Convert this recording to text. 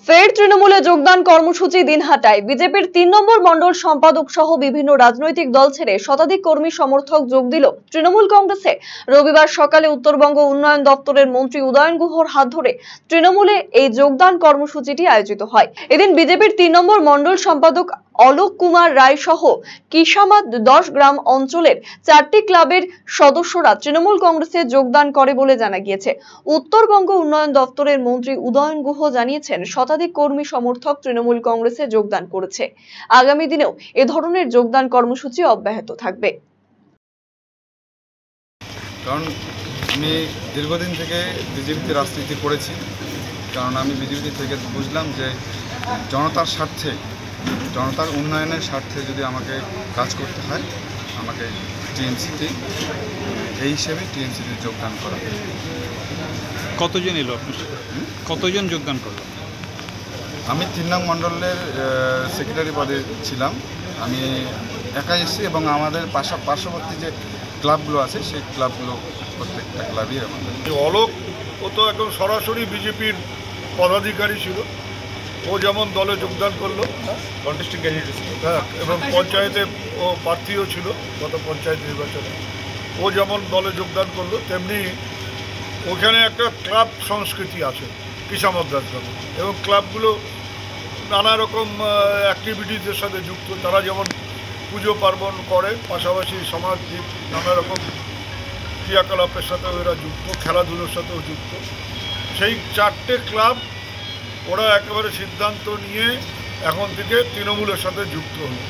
ফের তৃণমূলে যোগদান কর্মসূচি দিনহাটায় বিজেপির ৩ নম্বর মণ্ডল সম্পাদক সহ বিভিন্ন রাজনৈতিক দল ছেড়ে শতাধিক কর্মী সমর্থক যোগ দিল তৃণমূল কংগ্রেসে। রবিবার সকালে উত্তরবঙ্গ উন্নয়ন দপ্তরের মন্ত্রী উদয়ন গুহর হাত ধরে তৃণমূলে এই যোগদান কর্মসূচিটি আয়োজিত হয়। এদিন বিজেপির ৩ নম্বর মণ্ডল সম্পাদক অলোক কুমার রায় সহ কিষামাদ ১০ গ্রাম অঞ্চলের ৪টি ক্লাবের সদস্যরা তৃণমূল কংগ্রেসে যোগদান করে বলে জানা গিয়েছে। উত্তরবঙ্গ উন্নয়ন দপ্তরের মন্ত্রী উদয়ন গুহ জানিয়েছেন, শতাধিক কর্মী সমর্থক তৃণমূল কংগ্রেসে যোগদান করেছে। আগামী দিনেও এ ধরনের যোগদান কর্মসূচি অব্যাহত থাকবে। কারণ আমি দীর্ঘদিন থেকে বিজেপিতে রাজনীতি করেছি, কারণ আমি বিজেপি থেকে বুঝলাম যে জনতার স্বার্থে, জনতার উন্নয়নের স্বার্থে যদি আমাকে কাজ করতে হয়, আমাকে টিএমসিতে এই হিসেবে টিএমসিতে যোগদান করা। কতজন এলো আপনার? কতজন যোগদান করলো? আমি ৩ নং মণ্ডলের সেক্রেটারি পদে ছিলাম। আমি একাই এসেছি এবং আমাদের পার্শ্ববর্তী যে ক্লাবগুলো আছে সেই ক্লাবগুলো প্রত্যেকটা ক্লাবই আমাদের। অলোক ও তো একদম সরাসরি বিজেপির পদাধিকারী ছিল। ও যেমন দলে যোগদান করলো, কন্টেস্টিং ক্যান্ডিডেট ছিল, হ্যাঁ, এবং পঞ্চায়েতে ও প্রার্থীও ছিল গত পঞ্চায়েত নির্বাচনে। ও যেমন দলে যোগদান করলো, তেমনি ওখানে একটা ক্লাব সংস্কৃতি আছে কিষামাদ ১০ গ্রামে, এবং ক্লাবগুলো নানা রকম অ্যাক্টিভিটিসের সাথে যুক্ত। তারা যেমন পুজো পার্বণ করে, পাশাপাশি সমাজ নানা রকম ক্রিয়াকলাপের সাথেও এরা যুক্ত, খেলাধুলোর সাথেও যুক্ত। সেই 4টে ক্লাব ওরা একেবারে সিদ্ধান্ত নিয়ে এখন থেকে তৃণমূলের সাথে যুক্ত হলো।